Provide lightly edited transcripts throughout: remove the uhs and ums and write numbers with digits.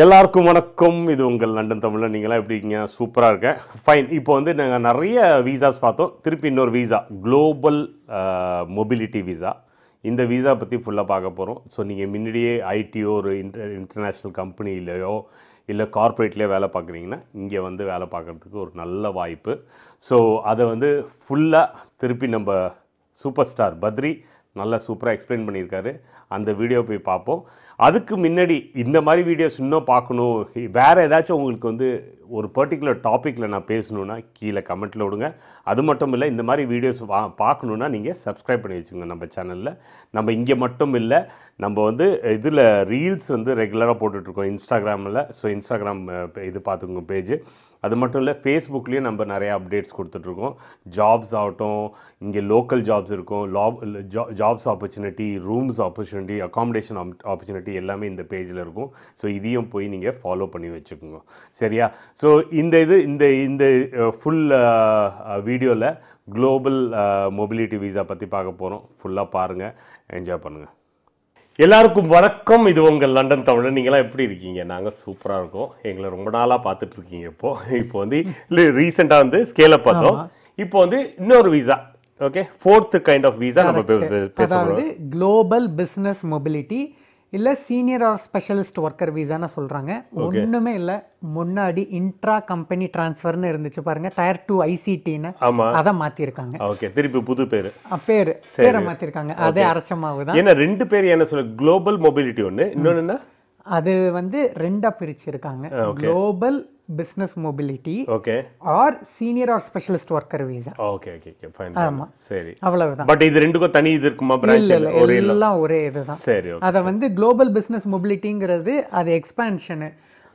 எல்லாருக்கும் வணக்கம். இது உங்கள் லண்டன் தமிழில். நீங்களாம் எப்படி இருக்கீங்க? சூப்பராக இருக்கேன். ஃபைன். இப்போ வந்து நாங்கள் நிறைய வீசாஸ் பார்த்தோம். திருப்பி இன்னொரு வீசா, குளோபல் மொபிலிட்டி வீசா. இந்த வீசா பற்றி ஃபுல்லாக பார்க்க போகிறோம். ஸோ நீங்கள் முன்னாடியே ஐடியோ ஒரு இன்டர்நேஷ்னல் கம்பெனிலையோ இல்லை கார்ப்பரேட்லேயே வேலை பார்க்குறீங்கன்னா இங்கே வந்து வேலை பார்க்குறதுக்கு ஒரு நல்ல வாய்ப்பு. ஸோ அதை வந்து ஃபுல்லாக திருப்பி நம்ம சூப்பர் ஸ்டார் பத்ரி நல்லா சூப்பராக எக்ஸ்பிளைன் பண்ணியிருக்காரு. அந்த வீடியோ போய் பார்ப்போம். அதுக்கு முன்னாடி இந்த மாதிரி வீடியோஸ் இன்னும் பார்க்கணும், வேறு ஏதாச்சும் உங்களுக்கு வந்து ஒரு பர்டிகுலர் டாப்பிக்கில் நான் பேசணுன்னா கீழே கமெண்ட்டில் விடுங்க. அது மட்டும் இல்லை, இந்த மாதிரி வீடியோஸ் பார்க்கணுன்னா நீங்கள் சப்ஸ்கிரைப் பண்ணி வச்சுங்க நம்ம சேனலில். நம்ம இங்கே மட்டும் இல்லை, நம்ம வந்து இதில் ரீல்ஸ் வந்து ரெகுலராக போட்டுட்ருக்கோம் இன்ஸ்டாகிராமில். ஸோ இன்ஸ்டாகிராம் இது பார்த்துக்கோங்க பேஜ். அது மட்டும் இல்லை, ஃபேஸ்புக்லேயும் நம்ம நிறையா அப்டேட்ஸ் கொடுத்துட்ருக்கோம். ஜாப்ஸ் ஆகட்டும், இங்கே லோக்கல் ஜாப்ஸ் இருக்கும், jobs opportunity, rooms opportunity, accommodation opportunity எல்லாமே இந்த பேஜில் இருக்கும். ஸோ இதையும் போய் நீங்கள் ஃபாலோ பண்ணி வச்சுக்கோங்க, சரியா? ஸோ இந்த ஃபுல் வீடியோவில் குளோபல் மொபிலிட்டி வீசா பற்றி பார்க்க போகிறோம். ஃபுல்லாக பாருங்கள், என்ஜாய் பண்ணுங்கள். எல்லாருக்கும் வணக்கம். இது உங்கள் லண்டன் தமிழ். நீங்களாம் எப்படி இருக்கீங்க? நாங்கள் சூப்பராக இருக்கோம். எங்களை ரொம்ப நாளாக பார்த்துட்ருக்கீங்க. இப்போ வந்து ரீசெண்டாக வந்து ஸ்கேலை பார்த்தோம். இப்போ வந்து இன்னொரு visa, okay, fourth kind of visa நம்ம அதாவது குளோபல் பிஸ்னஸ் மொபிலிட்டி இல்லை சீனியர் ஆர் ஸ்பெஷலிஸ்ட் ஒர்க்கர் வீசான்னு சொல்கிறாங்க. ஒன்றுமே இல்லை, முன்னாடி இன்ட்ரா கம்பெனி டிரான்ஸ்ஃபர்னு இருந்துச்சு பாருங்க, டயர் 2 ஐசிடின்னு. அதை மாற்றிருக்காங்க. ஓகே, திருப்பி புது பேரை மாற்றிருக்காங்க. அதே அரசமாவு தான். ஏன்னா ரெண்டு பேர் என்ன சொல்ல, குளோபல் மொபிலிட்டி ஒன்று, இன்னொன்று என்ன, அது வந்து ரெண்டா பிரிச்சிருக்காங்க. Global business mobility or senior or specialist worker visa. Okay okay okay, fine. ஆமா, சரி, அவ்வளவுதான். பட் இது ரெண்டுக்கும் தனி இது இருக்குமா? பிரான்ச் இல்ல, எல்லாம் ஒரே இதுதான். சரி. அத வந்து குளோபல் பிசினஸ் மொபிலிட்டிங்கிறது அது எக்ஸ்பான்ஷன்.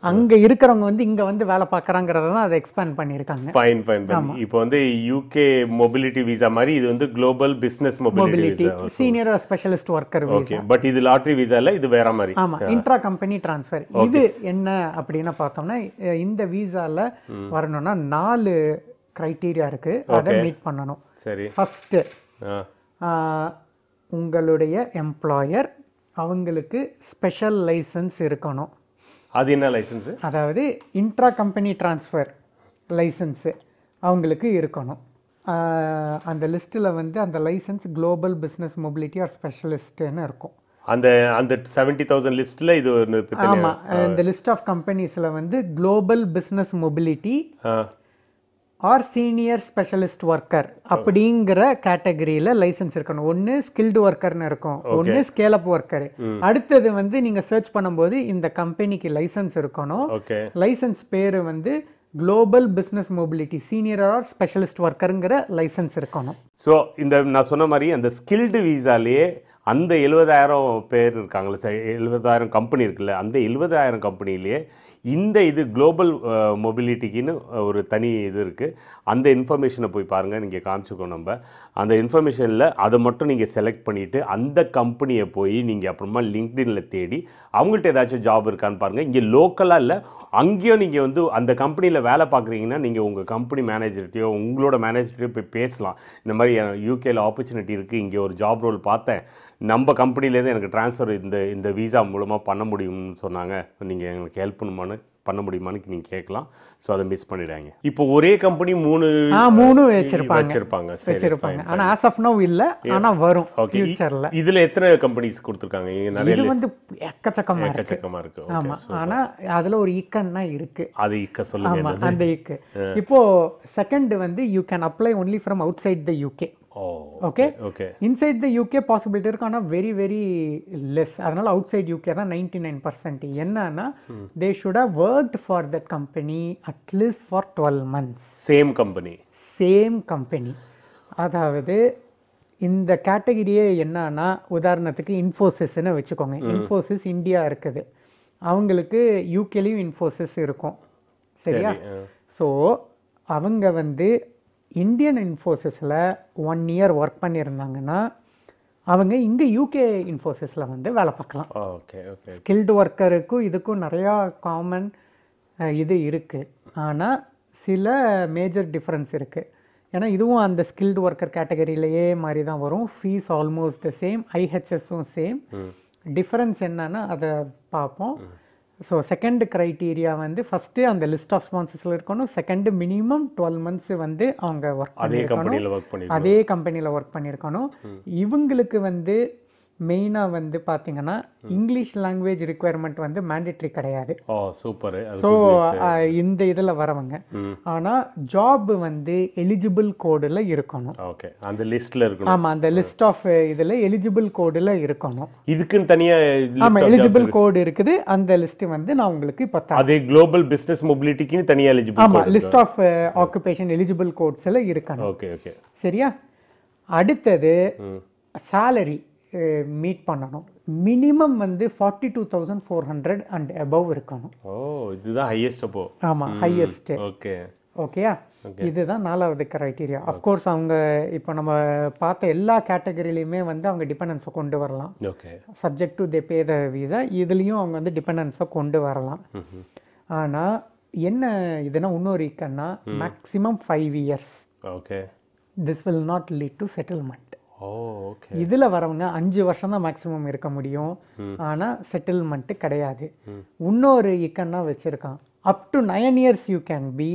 அங்க இருக்கிறவங்க வந்து இங்க வந்து வேலை பார்க்கறாங்கறத தான் அதை எக்ஸ்பாண்ட் பண்ணிருக்காங்க. Fine fine. இப்போ வந்து யூகே மொபிலிட்டி வீசா மாதிரி இது வந்து global business mobility visa, senior or specialist worker visa. Okay, but இது லாட்டரி வீசா இல்ல, இது வேற மாதிரி. ஆமா, இன்ட்ரா கம்பெனி டிரான்ஸ்ஃபர். இது என்ன அப்படினா பார்த்தோம்னா, இந்த வீசால வரணும்னா 4 கிரைட்டீரியா இருக்கு. அதை மீட் பண்ணனும். சரி. ஃபர்ஸ்ட், உங்களுடைய எம்ப்ளாயர் அவங்களுக்கு ஸ்பெஷல் லைசென்ஸ் இருக்கணும். அது என்ன லைசென்ஸ்? அதாவது இன்ட்ரா கம்பெனி டிரான்ஸ்ஃபர் லைசென்ஸு அவங்களுக்கு இருக்கணும். அந்த லிஸ்ட்டில் வந்து அந்த licence global business mobility or ஸ்பெஷலிஸ்ட்னு இருக்கும். அந்த 70,000 லிஸ்ட்டில் இது ஒரு. ஆமாம், இந்த லிஸ்ட் ஆஃப் கம்பெனிஸில் வந்து global business mobility or senior specialist worker அப்படிங்கிற கேட்டகரியில் லைசன்ஸ் இருக்கணும். ஒன்று ஸ்கில்டு ஒர்க்கர்னு இருக்கும், ஒன்று ஸ்கேல் அப் ஒர்க்கர். அடுத்தது வந்து நீங்கள் சர்ச் பண்ணும்போது இந்த கம்பெனிக்கு லைசன்ஸ் இருக்கணும். லைசன்ஸ் பேர் வந்து global business mobility senior or specialist ஒர்க்கருங்கிற லைசன்ஸ் இருக்கணும். ஸோ இந்த நான் சொன்ன மாதிரி அந்த ஸ்கில்டு வீசாலேயே அந்த 70,000 பேர் இருக்காங்களே, 70,000 கம்பெனி இருக்குல்ல, அந்த 70,000 கம்பெனிலேயே இந்த இது குளோபல் மொபிலிட்டிக்குன்னு ஒரு தனி இது இருக்குது. அந்த இன்ஃபர்மேஷனை போய் பாருங்கள், நீங்கள் காமிச்சிக்கோ. நம்ம அந்த இன்ஃபர்மேஷனில் அதை மட்டும் நீங்கள் செலக்ட் பண்ணிவிட்டு அந்த கம்பெனியை போய் நீங்கள் அப்புறமா லிங்க்டின்ல தேடி அவங்கள்ட்ட ஏதாச்சும் ஜாப் இருக்கான்னு பாருங்கள். இங்கே லோக்கலாக இல்லை, அங்கேயும் நீங்கள் வந்து அந்த கம்பெனியில் வேலை பார்க்குறீங்கன்னா நீங்கள் உங்கள் கம்பெனி மேனேஜர்கிட்டையோ உங்களோட மேனேஜர்கிட்டையோ போய் பேசலாம். இந்த மாதிரி யூகேல ஆப்பர்ச்சுனிட்டி இருக்குது, இங்கே ஒரு ஜாப் ரோல் பார்த்தேன், நம்ம கம்பெனிலேருந்து எனக்கு ட்ரான்ஸ்ஃபர் இந்த வீசா மூலமாக பண்ண முடியும்னு சொன்னாங்க, நீங்கள் எங்களுக்கு ஹெல்ப் பண்ண முடியுமான்னு நீங்கள் கேட்கலாம். ஸோ அதை மிஸ் பண்ணிடாங்க. இப்போ ஒரே கம்பெனி மூணு வச்சிருப்பாங்க. ஆனால் ஆஸ் ஆஃப் நவ் இல்லை, ஆனால் வரும் ஃபியூச்சர்ல. இதில் எத்தனை கம்பெனிஸ் கொடுத்துருக்காங்க? இது வந்து எக்கச்சக்கமா இருக்கு. ஆமா, ஆனால் அதில் ஒரு ஈக்கன்னா இருக்கு. அது ஈக்க சொல்லுங்க. அந்த ஈக்கு இப்போ செகண்ட் வந்து you can apply only from outside the UK. Okay, inside the UK possibility இருக்கு, ஆனால் வெரி வெரி லெஸ். அதனால அவுட் சைட் யூகே தான் 99%. என்னன்னா they should have worked for that company at least for 12 months. Same company. அதாவது இந்த கேட்டகரியே என்னன்னா, உதாரணத்துக்கு இன்ஃபோசிஸ்ன்னு வச்சுக்கோங்க. இன்ஃபோசிஸ் இந்தியா இருக்குது, அவங்களுக்கு யூகேலையும் இன்ஃபோசிஸ் இருக்கும், சரியா? ஸோ அவங்க வந்து இந்தியன் இன்ஃபோசிஸில் 1 year ஒர்க் பண்ணியிருந்தாங்கன்னா அவங்க இங்கே யூகே இன்ஃபோசிஸில் வந்து வேலை பார்க்கலாம். ஸ்கில்டு ஒர்க்கருக்கும் இதுக்கும் நிறையா காமன் இது இருக்குது, ஆனால் சில மேஜர் டிஃப்ரென்ஸ் இருக்குது. ஏன்னா இதுவும் அந்த ஸ்கில்டு ஒர்க்கர் கேட்டகரியிலேயே மாதிரி தான் வரும். ஃபீஸ் ஆல்மோஸ்ட் த சேம், ஐஹெச்எஸும் சேம். டிஃப்ரென்ஸ் என்னன்னா அதை பார்ப்போம். ஸோ செகண்ட் க்ரைட்டீரியா வந்து ஃபஸ்ட்டு அந்த லிஸ்ட் ஆஃப் ஸ்பான்சர்ஸில் இருக்கணும். செகண்டு மினிமம் 12 months வந்து அவங்க ஒர்க் பண்ணியிருக்கணும், அதே கம்பெனியில் ஒர்க் பண்ணியிருக்கணும். இவங்களுக்கு வந்து மெயினாக வந்து பார்த்தீங்கன்னா இங்கிலீஷ் லாங்குவேஜ் ரிக்குவயர்மெண்ட் வந்து மேண்டேட்ரி கிடையாது. சூப்பர். ஸோ இந்த இதில் வரவங்க ஆனால் ஜாப் வந்து எலிஜிபிள் கோடில் இருக்கணும். ஓகே, அந்த லிஸ்ட்டில் இருக்கணும். ஆமாம், அந்த லிஸ்ட் ஆஃப் இதில் எலிஜிபிள் கோடில் இருக்கணும். இதுக்குன்னு தனியாக ஆமாம், எலிஜிபிள் கோடு இருக்குது. அந்த லிஸ்ட் வந்து நான் உங்களுக்கு இப்போ அதே குளோபல் பிஸ்னஸ் மொபிலிட்டிக்குன்னு தனியாக எலிஜிபிள். ஆமாம், லிஸ்ட் ஆஃப் ஆக்குபேஷன் எலிஜிபிள் கோட்ஸில் இருக்கணும். ஓகே ஓகே, சரியா? அடுத்தது சேலரி மீட் பண்ணணும். மினிமம் வந்து 42,400 அண்ட் அபவ் இருக்கணும். இதுதான் ஹையஸ்ட். அப்போ ஆமாம், ஹையஸ்ட். ஓகே ஓகேயா? இதுதான் 4வது கிரைட்டீரியா. அஃப்கோர்ஸ் அவங்க இப்போ நம்ம பார்த்த எல்லா கேட்டகரியிலையுமே வந்து அவங்க டிபெண்டன்ஸை கொண்டு வரலாம். Okay, subject to they pay the visa. இதுலேயும் அவங்க வந்து டிபெண்டன்ஸை கொண்டு வரலாம். ஆனால் என்ன இதுனா இன்னொரு இக்கன்னா maximum 5 years. Okay, this will not lead to settlement. Okay, இதில் வரவங்க 5 வருஷம் தான் மேக்ஸிமம் இருக்க முடியும். ஆனால் செட்டில்மெண்ட்டு கிடையாது. இன்னொரு இக்கன்னா வச்சுருக்கான், up to 9 years you can be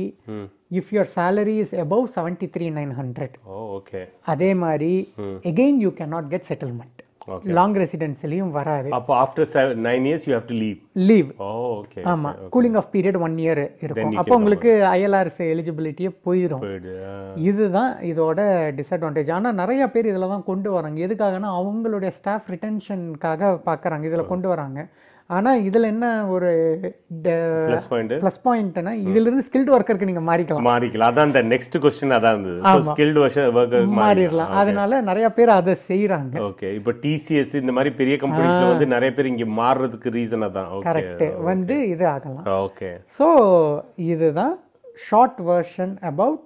if your salary is above 73,900. Okay, அதே மாதிரி again you can not get settlement. Long ரெசிடென்சிலையும் வராது. அப்போ after 9 years you have to leave. Okay, ஆமாம், கூலிங் ஆஃப் பீரியட் 1 year இருக்கும். அப்போ உங்களுக்கு ஐஎல்ஆர்எஸ் எலிஜிபிலிட்டியே போயிடும். இதுதான் இதோட டிஸ்அட்வான்டேஜ். ஆனால் நிறைய பேர் இதில் தான் கொண்டு வராங்க. எதுக்காகனா அவங்களுடைய ஸ்டாஃப் ரிட்டென்ஷனுக்காக பார்க்குறாங்க, இதில் கொண்டு வராங்க. ஆனால் இதில் என்ன ஒரு ப்ளஸ் பாயிண்ட்னா இதிலிருந்து ஸ்கில்டு ஒர்க்கருக்கு நீங்கள் மாறிக்கலாம். அதான் இந்த நெக்ஸ்ட் கொஸ்டின் அதான் இருந்தது. ஸ்கில்டு ஒர்க்கர் மாறிடலாம். அதனால நிறைய பேர் அதை செய்கிறாங்க. ஓகே, இப்போ டிசிஎஸ் இந்த மாதிரி பெரிய கம்பெனிஸ்ல வந்து நிறைய பேர் இங்கே மாறுறதுக்கு ரீசன் அதான். கரெக்ட், வந்து இது ஆகலாம். ஓகே, ஸோ இதுதான் short version about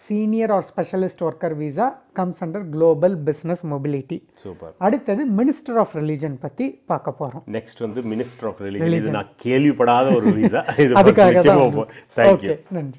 senior or specialist worker visa comes under global business mobility. Super. அடுத்தது மினிஸ்டர் ஆஃப் ரிலிஜன் பத்தி பார்க்க போறோம். நெக்ஸ்ட் வந்து மினிஸ்டர் ஆஃப் ரிலிஜன். இது நான் கேள்விப்படாத ஒரு விசா. இது அதுக்காக தான். தேங்க்யூ. நன்றி.